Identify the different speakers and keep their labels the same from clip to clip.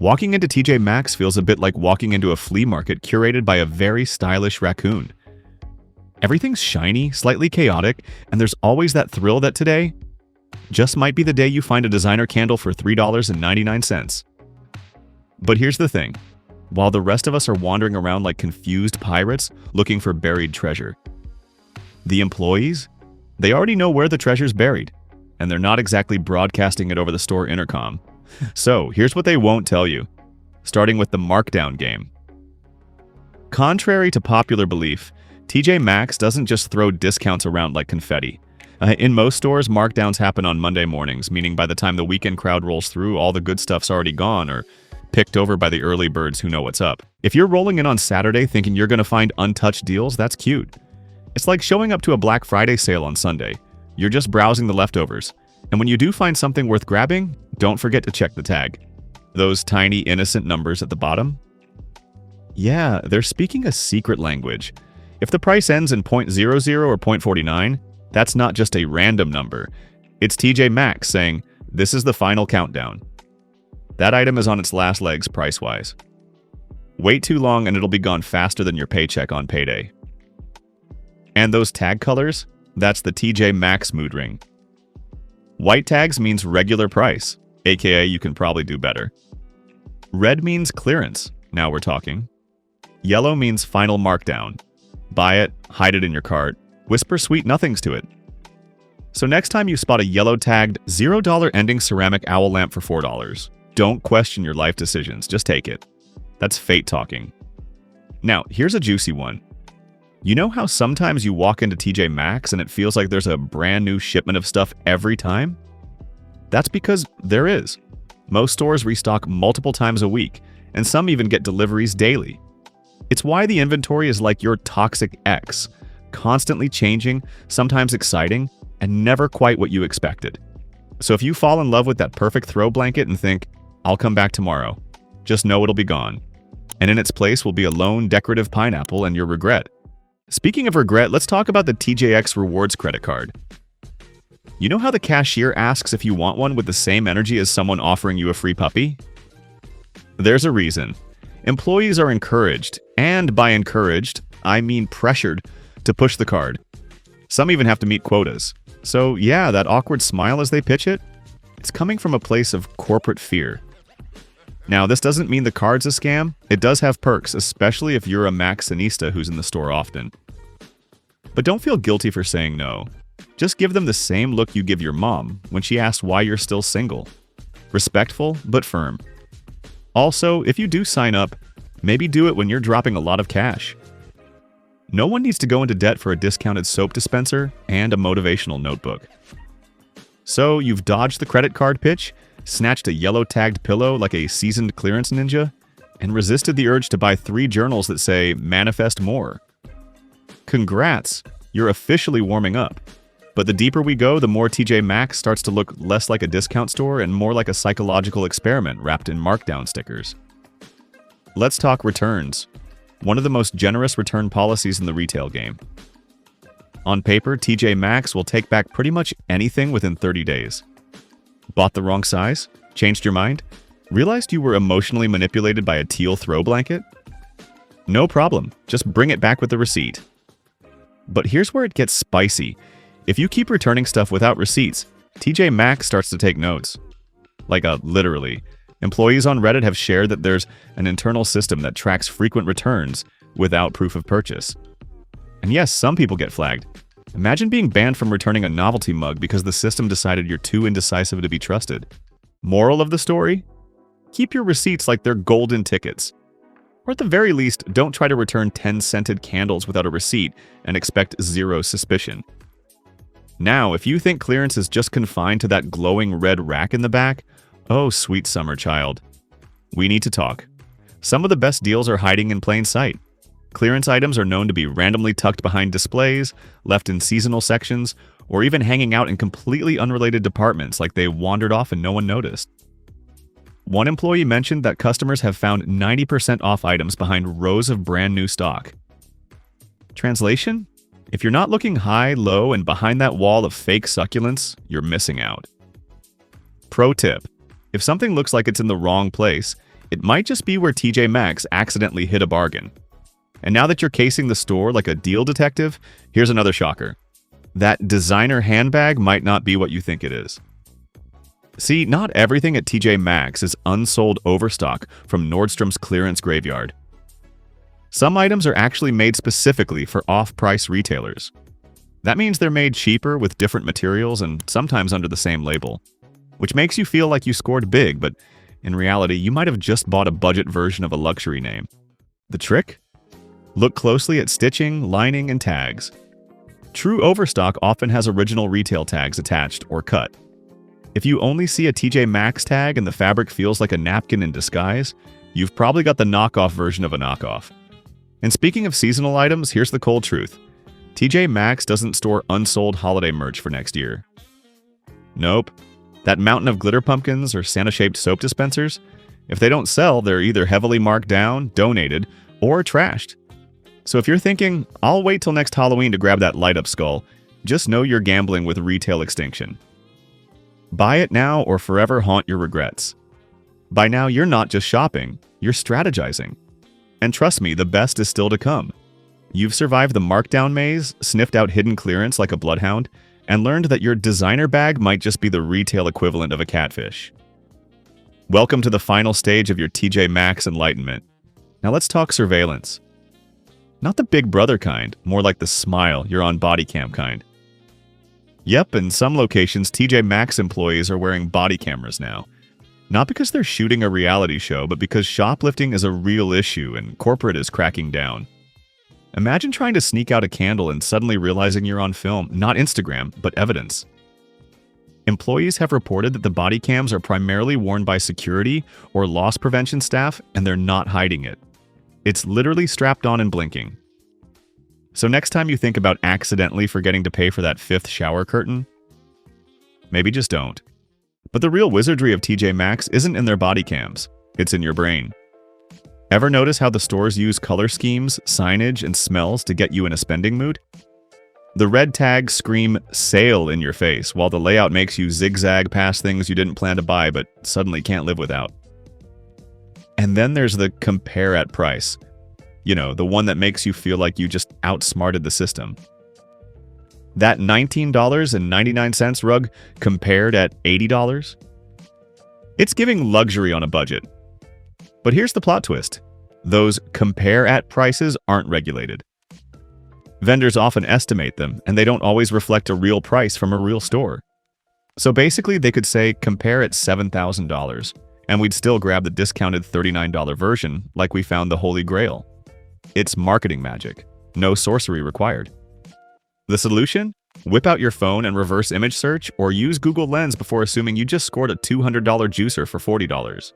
Speaker 1: Walking into TJ Maxx feels a bit like walking into a flea market curated by a very stylish raccoon. Everything's shiny, slightly chaotic, and there's always that thrill that today just might be the day you find a designer candle for $3.99. But here's the thing. While the rest of us are wandering around like confused pirates looking for buried treasure, the employees, they already know where the treasure's buried, and they're not exactly broadcasting it over the store intercom. So here's what they won't tell you, starting with the markdown game. Contrary to popular belief, TJ Maxx doesn't just throw discounts around like confetti. In most stores, markdowns happen on Monday mornings, meaning by the time the weekend crowd rolls through, all the good stuff's already gone or picked over by the early birds who know what's up. If you're rolling in on Saturday thinking you're going to find untouched deals, that's cute. It's like showing up to a Black Friday sale on Sunday. You're just browsing the leftovers. And when you do find something worth grabbing, don't forget to check the tag. Those tiny, innocent numbers at the bottom? Yeah, they're speaking a secret language. If the price ends in 0.00 or 0.49, that's not just a random number. It's TJ Maxx saying, "This is the final countdown." That item is on its last legs price-wise. Wait too long and it'll be gone faster than your paycheck on payday. And those tag colors? That's the TJ Maxx mood ring. White tags means regular price, aka you can probably do better. Red means clearance, now we're talking. Yellow means final markdown. Buy it, hide it in your cart, whisper sweet nothings to it. So next time you spot a yellow tagged $0 ending ceramic owl lamp for $4, don't question your life decisions, just take it. That's fate talking. Now, here's a juicy one. You know how sometimes you walk into TJ Maxx and it feels like there's a brand new shipment of stuff every time? That's because there is. Most stores restock multiple times a week, and some even get deliveries daily. It's why the inventory is like your toxic ex, constantly changing, sometimes exciting, and never quite what you expected. So if you fall in love with that perfect throw blanket and think, "I'll come back tomorrow," just know it'll be gone. And in its place will be a lone decorative pineapple and your regret. Speaking of regret, let's talk about the TJX Rewards credit card. You know how the cashier asks if you want one with the same energy as someone offering you a free puppy? There's a reason. Employees are encouraged, and by encouraged, I mean pressured, to push the card. Some even have to meet quotas. So yeah, that awkward smile as they pitch it, it's coming from a place of corporate fear. Now, this doesn't mean the card's a scam. It does have perks, especially if you're a Maxxinista who's in the store often. But don't feel guilty for saying no. Just give them the same look you give your mom when she asks why you're still single. Respectful, but firm. Also, if you do sign up, maybe do it when you're dropping a lot of cash. No one needs to go into debt for a discounted soap dispenser and a motivational notebook. So, you've dodged the credit card pitch, snatched a yellow-tagged pillow like a seasoned clearance ninja, and resisted the urge to buy 3 journals that say, "Manifest more." Congrats! You're officially warming up. But the deeper we go, the more TJ Maxx starts to look less like a discount store and more like a psychological experiment wrapped in markdown stickers. Let's talk returns. One of the most generous return policies in the retail game. On paper, TJ Maxx will take back pretty much anything within 30 days. Bought the wrong size? Changed your mind? Realized you were emotionally manipulated by a teal throw blanket? No problem, just bring it back with the receipt. But here's where it gets spicy. If you keep returning stuff without receipts, TJ Maxx starts to take notes. Like literally. Employees on Reddit have shared that there's an internal system that tracks frequent returns without proof of purchase. And yes, some people get flagged. Imagine being banned from returning a novelty mug because the system decided you're too indecisive to be trusted. Moral of the story? Keep your receipts like they're golden tickets. Or at the very least, don't try to return 10 scented candles without a receipt and expect zero suspicion. Now, if you think clearance is just confined to that glowing red rack in the back, oh sweet summer child. We need to talk. Some of the best deals are hiding in plain sight. Clearance items are known to be randomly tucked behind displays, left in seasonal sections, or even hanging out in completely unrelated departments like they wandered off and no one noticed. One employee mentioned that customers have found 90% off items behind rows of brand new stock. Translation? If you're not looking high, low, and behind that wall of fake succulents, you're missing out. Pro tip: if something looks like it's in the wrong place, it might just be where TJ Maxx accidentally hit a bargain. And now that you're casing the store like a deal detective, here's another shocker. That designer handbag might not be what you think it is. See, not everything at TJ Maxx is unsold overstock from Nordstrom's clearance graveyard. Some items are actually made specifically for off-price retailers. That means they're made cheaper with different materials and sometimes under the same label, which makes you feel like you scored big, but in reality, you might have just bought a budget version of a luxury name. The trick? Look closely at stitching, lining, and tags. True overstock often has original retail tags attached or cut. If you only see a TJ Maxx tag and the fabric feels like a napkin in disguise, you've probably got the knockoff version of a knockoff. And speaking of seasonal items, here's the cold truth. TJ Maxx doesn't store unsold holiday merch for next year. Nope. That mountain of glitter pumpkins or Santa-shaped soap dispensers, if they don't sell, they're either heavily marked down, donated, or trashed. So if you're thinking, I'll wait till next Halloween to grab that light-up skull, just know you're gambling with retail extinction. Buy it now or forever haunt your regrets. By now, you're not just shopping, you're strategizing. And trust me, the best is still to come. You've survived the markdown maze, sniffed out hidden clearance like a bloodhound, and learned that your designer bag might just be the retail equivalent of a catfish. Welcome to the final stage of your TJ Maxx enlightenment. Now let's talk surveillance. Not the big brother kind, more like the smile you're on body cam kind. Yep, in some locations, TJ Maxx employees are wearing body cameras now. Not because they're shooting a reality show, but because shoplifting is a real issue and corporate is cracking down. Imagine trying to sneak out a candle and suddenly realizing you're on film, not Instagram, but evidence. Employees have reported that the body cams are primarily worn by security or loss prevention staff, and they're not hiding it. It's literally strapped on and blinking. So next time you think about accidentally forgetting to pay for that fifth shower curtain, maybe just don't. But the real wizardry of TJ Maxx isn't in their body cams, it's in your brain. Ever notice how the stores use color schemes, signage, and smells to get you in a spending mood? The red tags scream sale in your face, while the layout makes you zigzag past things you didn't plan to buy but suddenly can't live without. And then there's the compare at price. You know, the one that makes you feel like you just outsmarted the system. That $19.99 rug compared at $80? It's giving luxury on a budget. But here's the plot twist. Those compare at prices aren't regulated. Vendors often estimate them, and they don't always reflect a real price from a real store. So basically, they could say compare at $7,000, and we'd still grab the discounted $39 version like we found the Holy Grail. It's marketing magic. No sorcery required. The solution? Whip out your phone and reverse image search, or use Google Lens before assuming you just scored a $200 juicer for $40.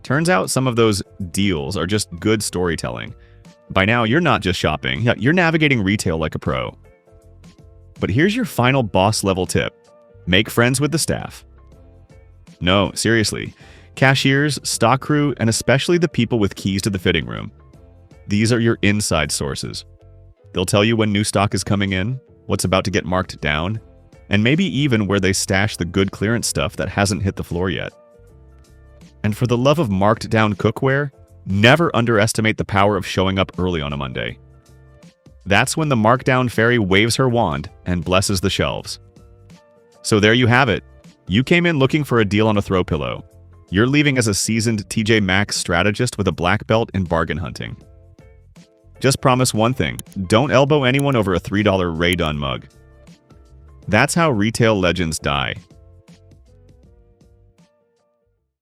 Speaker 1: Turns out some of those deals are just good storytelling. By now, you're not just shopping, you're navigating retail like a pro. But here's your final boss-level tip. Make friends with the staff. No, seriously. Cashiers, stock crew, and especially the people with keys to the fitting room. These are your inside sources. They'll tell you when new stock is coming in, what's about to get marked down, and maybe even where they stash the good clearance stuff that hasn't hit the floor yet. And for the love of marked down cookware, never underestimate the power of showing up early on a Monday. That's when the markdown fairy waves her wand and blesses the shelves. So there you have it. You came in looking for a deal on a throw pillow. You're leaving as a seasoned TJ Maxx strategist with a black belt in bargain hunting. Just promise one thing, don't elbow anyone over a $3 Ray Dunn mug. That's how retail legends die.